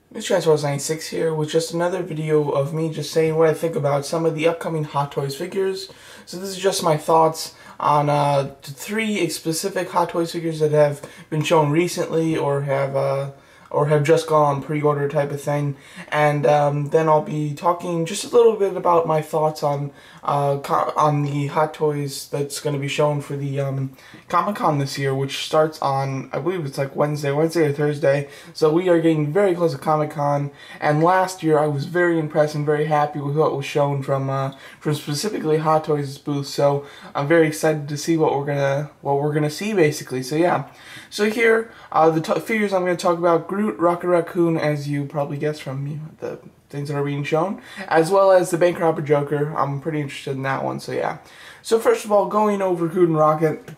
This Transformers 96 here with just another video of me just saying what I think about some of the upcoming Hot Toys figures. So this is just my thoughts on three specific Hot Toys figures that have been shown recently or have just gone on pre-order type of thing, and then I'll be talking just a little bit about my thoughts on the Hot Toys that's going to be shown for the Comic-Con this year, which starts on, I believe it's like Wednesday or Thursday. So we are getting very close to Comic-Con, and last year I was very impressed and very happy with what was shown from specifically Hot Toys' booth. So I'm very excited to see what we're gonna see basically. So yeah, so here the figures I'm going to talk about: Groot, Rocket, Raccoon, as you probably guessed from the things that are being shown, as well as the bank robber Joker. I'm pretty interested in that one, so yeah. So first of all, going over Groot and Rocket,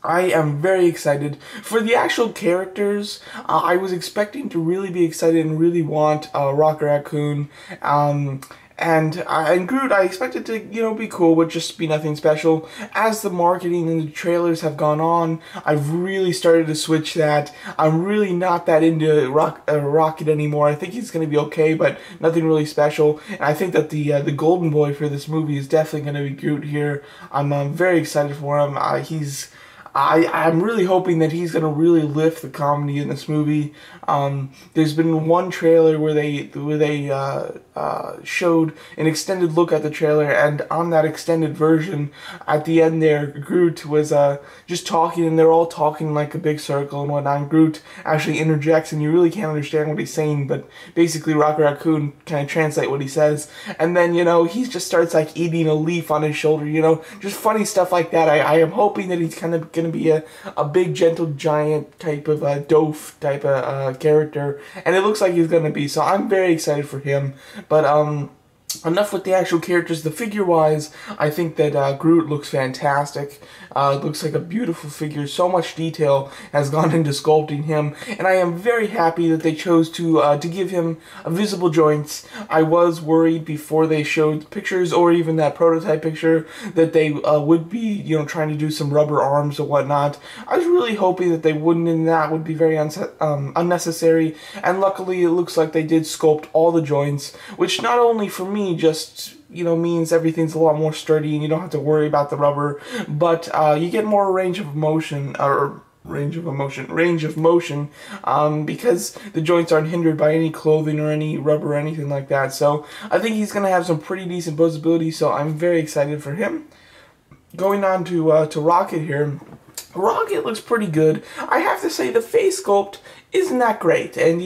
I am very excited. For the actual characters, I was expecting to really be excited and really want Rocket Raccoon. And Groot, I expected to, be cool, but just be nothing special. As the marketing and the trailers have gone on, I've really started to switch that. I'm really not that into Rocket anymore. I think he's going to be okay, but nothing really special. And I think that the golden boy for this movie is definitely going to be Groot here. I'm very excited for him. I'm really hoping that he's going to really lift the comedy in this movie. There's been one trailer where they showed an extended look at the trailer, and on that extended version, at the end there, Groot was just talking, and they're all talking like a big circle and whatnot. And Groot actually interjects, and you really can't understand what he's saying, but basically Rocket Raccoon kind of translate what he says, and then he just starts like eating a leaf on his shoulder. Just funny stuff like that. I am hoping that he's kind of gonna be a big gentle giant type of doof type of character, and it looks like he's gonna be, so I'm very excited for him. But enough with the actual characters. The figure-wise, I think that Groot looks fantastic. Looks like a beautiful figure. So much detail has gone into sculpting him, and I am very happy that they chose to give him visible joints. I was worried before they showed pictures or even that prototype picture that they would be, trying to do some rubber arms or whatnot. I was really hoping that they wouldn't, and that would be very unnecessary. And luckily, it looks like they did sculpt all the joints, which not only for me just means everything's a lot more sturdy and you don't have to worry about the rubber, but you get more range of motion because the joints aren't hindered by any clothing or any rubber or anything like that. So I think he's gonna have some pretty decent posability, so I'm very excited for him. Going on to Rocket here. Rocket looks pretty good. I have to say the face sculpt isn't that great, and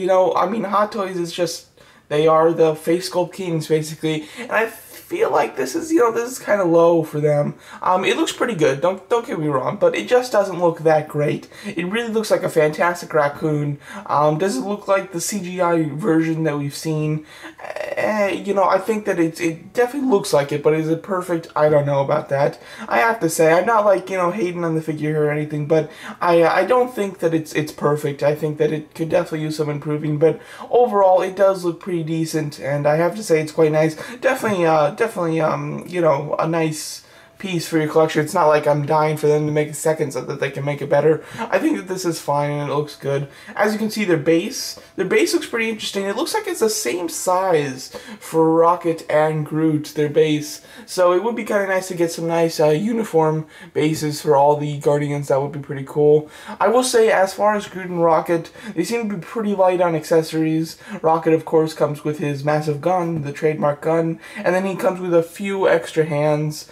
Hot Toys is just, they are the face sculpt kings, basically, and I feel like this is kind of low for them. It looks pretty good, don't get me wrong, but it just doesn't look that great. It really looks like a fantastic Raccoon. Does it look like the CGI version that we've seen? I think that it definitely looks like it, but is it perfect? I don't know about that. I have to say, I'm not like, hating on the figure or anything, but I don't think that it's perfect. I think that it could definitely use some improving, but overall, it does look pretty decent, and I have to say it's quite nice. Definitely, a nice piece for your collection. It's not like I'm dying for them to make a second so that they can make it better. I think that this is fine and it looks good. As you can see, their base looks pretty interesting. It looks like it's the same size for Rocket and Groot, their base. So it would be kind of nice to get some nice uniform bases for all the Guardians. That would be pretty cool. I will say, as far as Groot and Rocket, they seem to be pretty light on accessories. Rocket, of course, comes with his massive gun, the trademark gun, and then he comes with a few extra hands.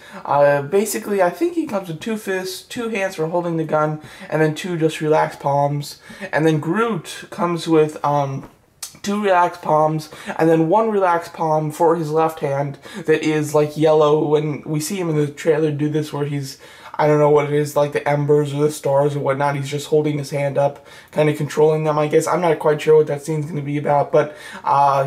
Basically, I think he comes with 2 fists, 2 hands for holding the gun, and then 2 just relaxed palms. And then Groot comes with 2 relaxed palms, and then 1 relaxed palm for his left hand that is like yellow. And we see him in the trailer do this where he's, I don't know what it is, like the embers or the stars or whatnot. He's just holding his hand up, kind of controlling them, I guess. I'm not quite sure what that scene's going to be about, but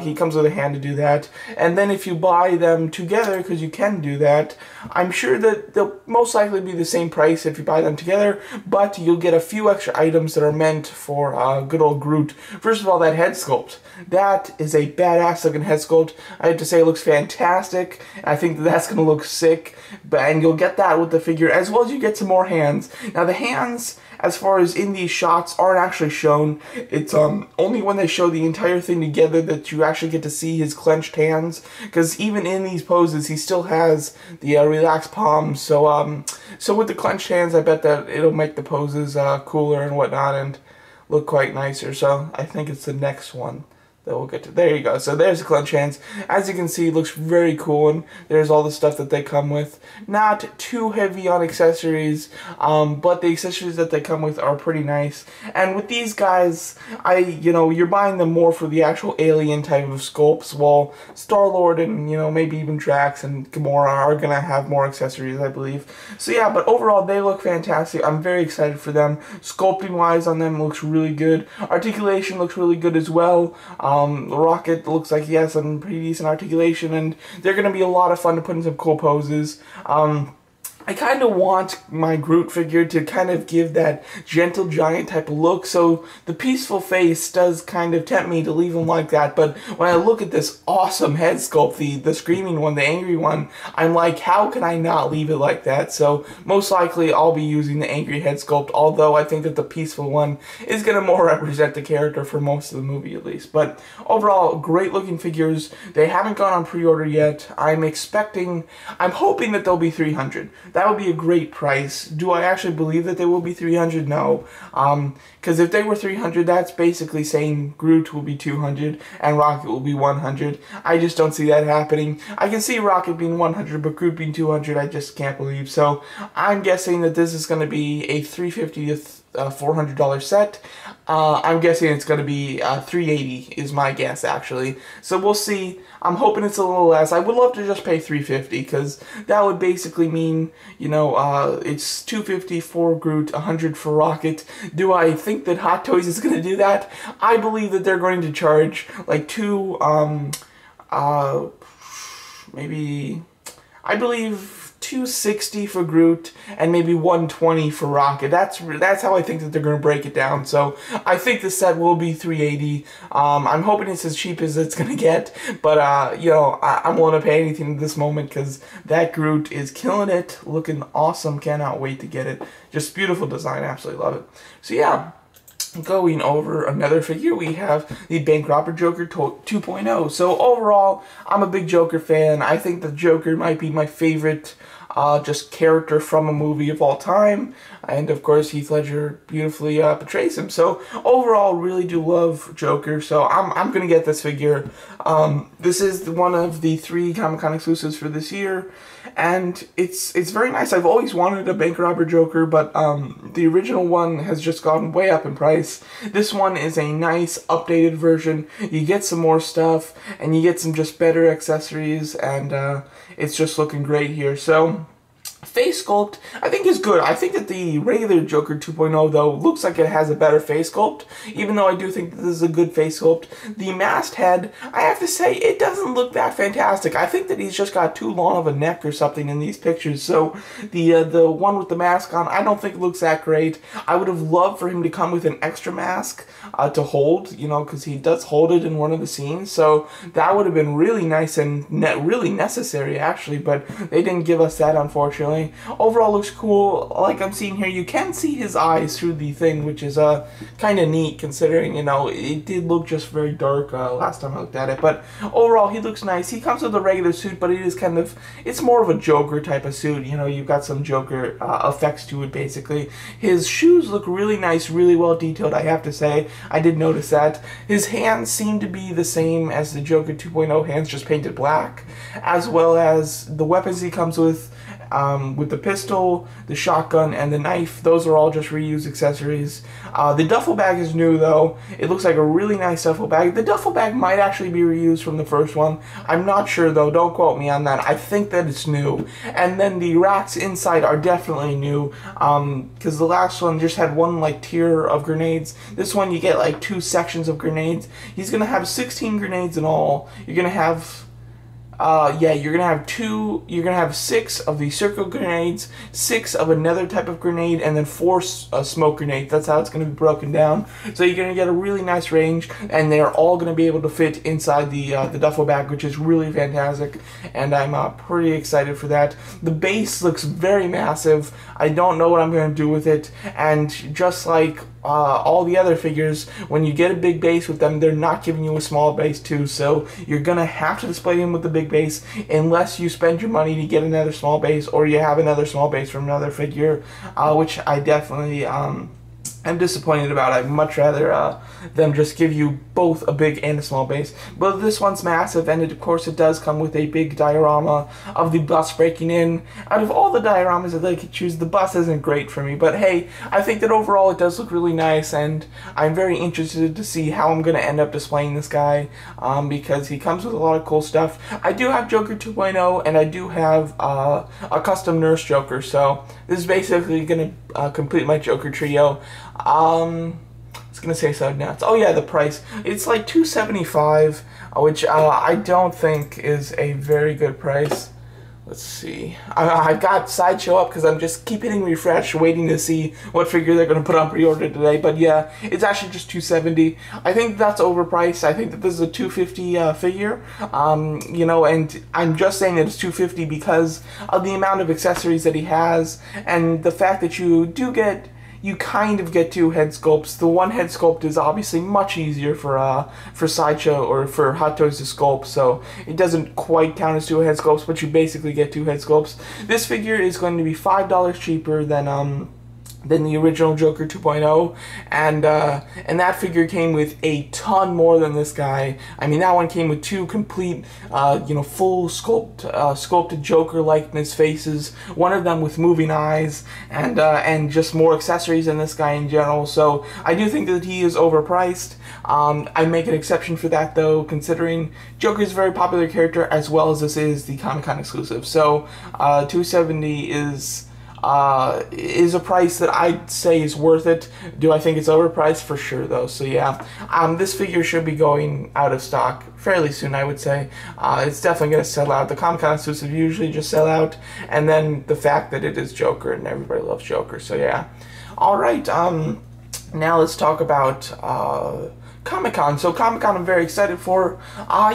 he comes with a hand to do that. And then if you buy them together, because you can do that, I'm sure that they'll most likely be the same price if you buy them together, but you'll get a few extra items that are meant for good old Groot. First of all, that head sculpt. That is a badass looking head sculpt. I have to say it looks fantastic. I think that that's going to look sick, and you'll get that with the figure, as well well as you get some more hands. Now the hands, as far as in these shots, aren't actually shown. It's only when they show the entire thing together that you actually get to see his clenched hands, because even in these poses he still has the relaxed palms. So so with the clenched hands, I bet that it'll make the poses cooler and whatnot and look quite nicer. So I think it's the next one that we'll get to. There you go. So there's the clench hands. As you can see, it looks very cool, and there's all the stuff that they come with. Not too heavy on accessories, but the accessories that they come with are pretty nice. And with these guys, you're buying them more for the actual alien type of sculpts, while Star-Lord and, maybe even Drax and Gamora are gonna have more accessories, I believe. So yeah, but overall, they look fantastic. I'm very excited for them. Sculpting-wise on them looks really good. Articulation looks really good as well. Rocket looks like he has some pretty decent articulation, and they're going to be a lot of fun to put in some cool poses. I kind of want my Groot figure to kind of give that gentle giant type of look, so the peaceful face does kind of tempt me to leave him like that, but when I look at this awesome head sculpt, the screaming one, the angry one, I'm like, how can I not leave it like that? So most likely I'll be using the angry head sculpt, although I think that the peaceful one is going to more represent the character for most of the movie at least. But overall, great looking figures. They haven't gone on pre-order yet. I'm hoping that they'll be $300. That would be a great price. Do I actually believe that they will be $300? No. Because if they were $300, that's basically saying Groot will be $200 and Rocket will be $100. I just don't see that happening. I can see Rocket being $100, but Groot being $200, I just can't believe. So I'm guessing that this is going to be a $350 to $400 set. I'm guessing it's going to be $380 is my guess, actually. So we'll see. I'm hoping it's a little less. I would love to just pay $350, because that would basically mean, it's $250 for Groot, $100 for Rocket. Do I think that Hot Toys is going to do that? I believe that they're going to charge like I believe $260 for Groot and maybe $120 for Rocket. That's how I think that they're going to break it down. So I think the set will be $380. I'm hoping it's as cheap as it's going to get, but I'm willing to pay anything at this moment, because that Groot is killing it, looking awesome. Cannot wait to get it. Just beautiful design, absolutely love it. So yeah. Going over another figure, we have the Bank Robber Joker 2.0. So overall, I'm a big Joker fan. I think the Joker might be my favorite just character from a movie of all time, and of course Heath Ledger beautifully portrays him. So overall, really do love Joker. So I'm gonna get this figure. This is one of the 3 Comic-Con exclusives for this year, and it's very nice. I've always wanted a Bank Robber Joker, but the original one has just gone way up in price. This one is a nice updated version. You get some more stuff, and you get some just better accessories, and it's just looking great here. So face sculpt, I think, is good. I think that the regular Joker 2.0, though, looks like it has a better face sculpt, even though I do think that this is a good face sculpt. The masked head, I have to say, it doesn't look that fantastic. I think that he's just got too long of a neck or something in these pictures, so the one with the mask on, I don't think it looks that great. I would have loved for him to come with an extra mask to hold, because he does hold it in one of the scenes, so that would have been really nice and really necessary, actually, but they didn't give us that, unfortunately. Overall, looks cool. Like I'm seeing here, you can see his eyes through the thing, which is kind of neat, considering, it did look just very dark last time I looked at it. But overall, he looks nice. He comes with a regular suit, but it is it's more of a Joker type of suit. You've got some Joker effects to it, basically. His shoes look really nice, really well detailed, I have to say. I did notice that. His hands seem to be the same as the Joker 2.0 hands, just painted black, as well as the weapons he comes with the pistol, the shotgun, and the knife. Those are all just reused accessories. The duffel bag is new, though. It looks like a really nice duffel bag. The duffel bag might actually be reused from the first one. I'm not sure, though. Don't quote me on that. I think that it's new. And then the racks inside are definitely new, because the last one just had one, tier of grenades. This one, you get, 2 sections of grenades. He's going to have 16 grenades in all. You're going to have yeah, you're gonna have you're gonna have 6 of the circle grenades, 6 of another type of grenade, and then 4 smoke grenades. That's how it's gonna be broken down. So you're gonna get a really nice range, and they're all gonna be able to fit inside the duffel bag, which is really fantastic, and I'm pretty excited for that. The base looks very massive. I don't know what I'm gonna do with it, and just like all the other figures, when you get a big base with them, they're not giving you a small base too, so you're gonna have to display them with the big base unless you spend your money to get another small base, or you have another small base from another figure, which I definitely I'm disappointed about. I'd much rather them just give you both a big and a small base. But this one's massive, and of course it does come with a big diorama of the bus breaking in. Out of all the dioramas that they could choose, the bus isn't great for me. But hey, I think that overall it does look really nice, and I'm very interested to see how I'm going to end up displaying this guy, because he comes with a lot of cool stuff. I do have Joker 2.0, and I do have a custom Nurse Joker, so this is basically going to complete my Joker trio. I was gonna say something else. Oh yeah, the price. It's like $275, which I don't think is a very good price. Let's see. I've got Sideshow up because I'm just keep hitting refresh, waiting to see what figure they're going to put on pre-order today. But yeah, it's actually just $270. I think that's overpriced. I think that this is a $250 figure. You know, and I'm just saying that it's $250 because of the amount of accessories that he has, and the fact that you kind of get 2 head sculpts. The one head sculpt is obviously much easier for Sideshow or for Hot Toys to sculpt, so it doesn't quite count as 2 head sculpts, but you basically get 2 head sculpts. This figure is going to be $5 cheaper than the original Joker 2.0, and that figure came with a ton more than this guy. I mean, that one came with 2 complete, you know, full sculpted Joker likeness faces. One of them with moving eyes, and just more accessories than this guy in general. So I do think that he is overpriced. I make an exception for that though, considering Joker is a very popular character as well as this is the Comic-Con exclusive. So $270 is a price that I'd say is worth it. Do I think it's overpriced? For sure though. So yeah, this figure should be going out of stock fairly soon, I would say. It's definitely going to sell out. The Comic-Con exclusive usually just sell out, and then the fact that it is Joker and everybody loves Joker. So yeah. Alright, now let's talk about Comic-Con. So Comic-Con I'm very excited for.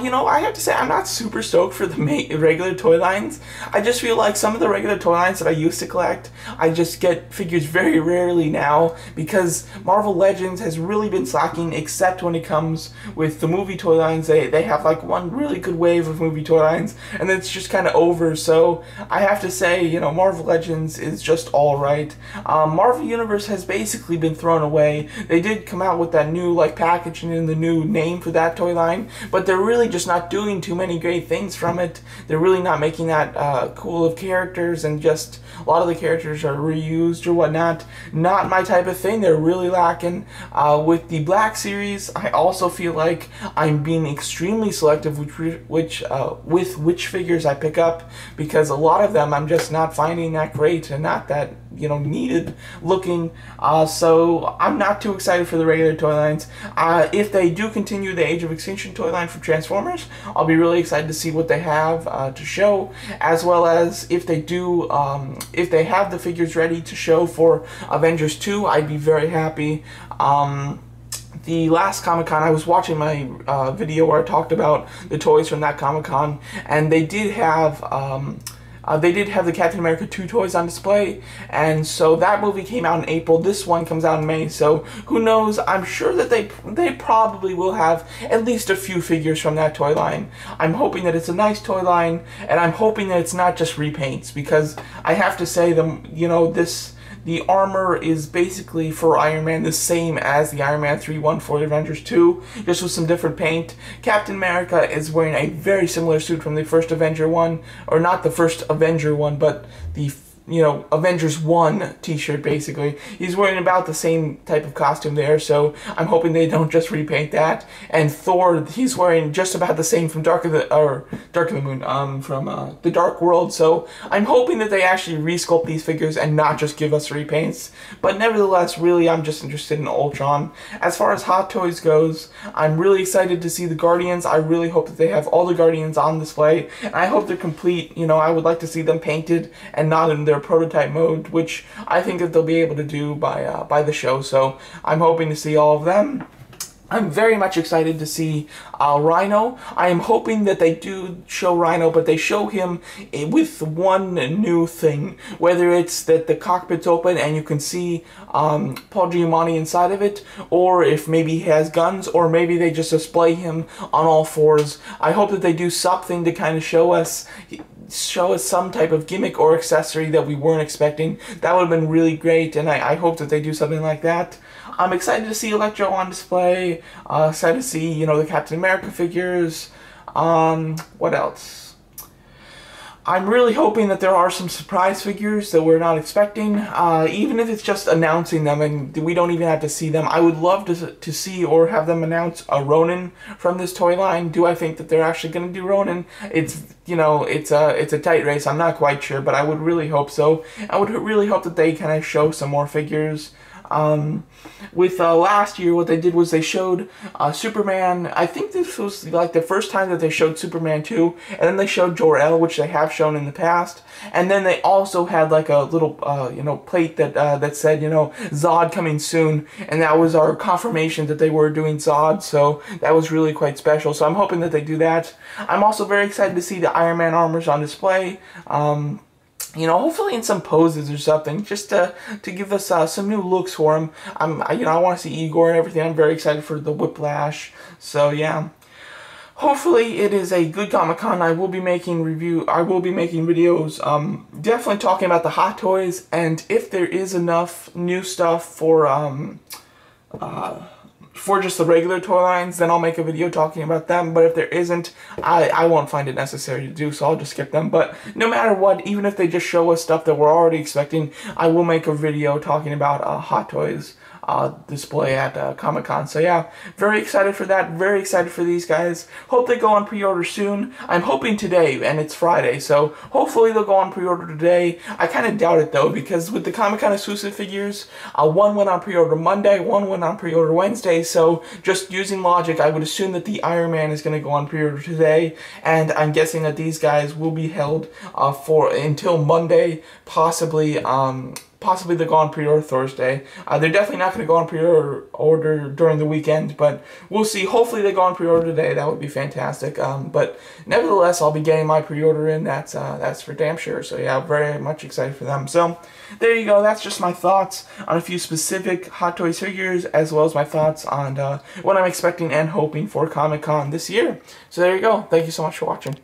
You know, I have to say I'm not super stoked for the regular toy lines. I just feel like some of the regular toy lines that I used to collect, I just get figures very rarely now because Marvel Legends has really been slacking, except when it comes with the movie toy lines. They have like one really good wave of movie toy lines, and it's just kind of over. So I have to say, you know, Marvel Legends is just alright. Marvel Universe has basically been thrown away. They did come out with that new like package in the new name for that toy line, but they're really just not doing too many great things from it. They're really not making that cool of characters, and just a lot of the characters are reused or whatnot. Not my type of thing. They're really lacking. With the Black series, I also feel like I'm being extremely selective with which figures I pick up, because a lot of them I'm just not finding that great and not that, you know, needed looking. So I'm not too excited for the regular toy lines. If they do continue the Age of Extinction toy line for Transformers, I'll be really excited to see what they have to show, as well as if they do, if they have the figures ready to show for Avengers 2, I'd be very happy. The last Comic-Con, I was watching my video where I talked about the toys from that Comic-Con, and they did have the Captain America 2 toys on display, and so that movie came out in April. This one comes out in May, so who knows? I'm sure that they probably will have at least a few figures from that toy line. I'm hoping that it's a nice toy line, and I'm hoping that it's not just repaints, because I have to say, the armor is basically for Iron Man the same as the Iron Man 3 one for Avengers 2, just with some different paint. Captain America is wearing a very similar suit from the first Avenger one, or not the first Avenger one, but the Avengers 1 t-shirt, basically. He's wearing about the same type of costume there, so I'm hoping they don't just repaint that. And Thor, he's wearing just about the same from Dark of the Moon, from the Dark World, so I'm hoping that they actually resculpt these figures and not just give us repaints. But nevertheless, really, I'm just interested in Ultron. As far as Hot Toys goes, I'm really excited to see the Guardians. I really hope that they have all the Guardians on display, and I hope they're complete. I would like to see them painted and not in their prototype mode, which I think that they'll be able to do by the show. So I'm hoping to see all of them. I'm very much excited to see Rhino. I am hoping that they do show Rhino, but they show him with one new thing. Whether it's that the cockpit's open and you can see Paul Giamatti inside of it, or if maybe he has guns, or maybe they just display him on all fours. I hope that they do something to kind of show us some type of gimmick or accessory that we weren't expecting. That would have been really great, and I hope that they do something like that. I'm excited to see Electro on display, excited to see, the Captain America figures. What else? I'm really hoping that there are some surprise figures that we're not expecting, even if it's just announcing them and we don't even have to see them. I would love to see or have them announce a Ronin from this toy line. Do I think that they're actually going to do Ronin? It's a tight race. I'm not quite sure, but I would really hope so. I would really hope that they kind of show some more figures. With last year, what they did was they showed Superman. I think this was like the first time that they showed Superman 2, and then they showed Jor-El, which they have shown in the past, and then they also had like a little plate that said Zod coming soon, and that was our confirmation that they were doing Zod. So that was really quite special. So I'm hoping that they do that. I'm also very excited to see the Iron Man armors on display. Hopefully in some poses or something, just to give us some new looks for him. I want to see Igor and everything. I'm very excited for the Whiplash. So yeah, hopefully it is a good Comic-Con. I will be making videos, definitely talking about the Hot Toys, and if there is enough new stuff for just the regular toy lines, then I'll make a video talking about them. But if there isn't, I won't find it necessary to do, so I'll just skip them. But no matter what, even if they just show us stuff that we're already expecting, I will make a video talking about Hot Toys display at Comic-Con. So yeah, very excited for that, very excited for these guys. Hope they go on pre-order soon. I'm hoping today, and it's Friday, so hopefully they'll go on pre-order today. I kind of doubt it though, because with the Comic-Con exclusive figures, one went on pre-order Monday, one went on pre-order Wednesday, so just using logic, I would assume that the Iron Man is going to go on pre-order today, and I'm guessing that these guys will be held until Monday, possibly they'll go on pre-order Thursday. They're definitely not going to go on pre-order during the weekend, but we'll see. Hopefully they go on pre-order today. That would be fantastic. But nevertheless, I'll be getting my pre-order in. That's for damn sure. So yeah, very much excited for them. So there you go. That's just my thoughts on a few specific Hot Toys figures, as well as my thoughts on what I'm expecting and hoping for Comic-Con this year. So there you go. Thank you so much for watching.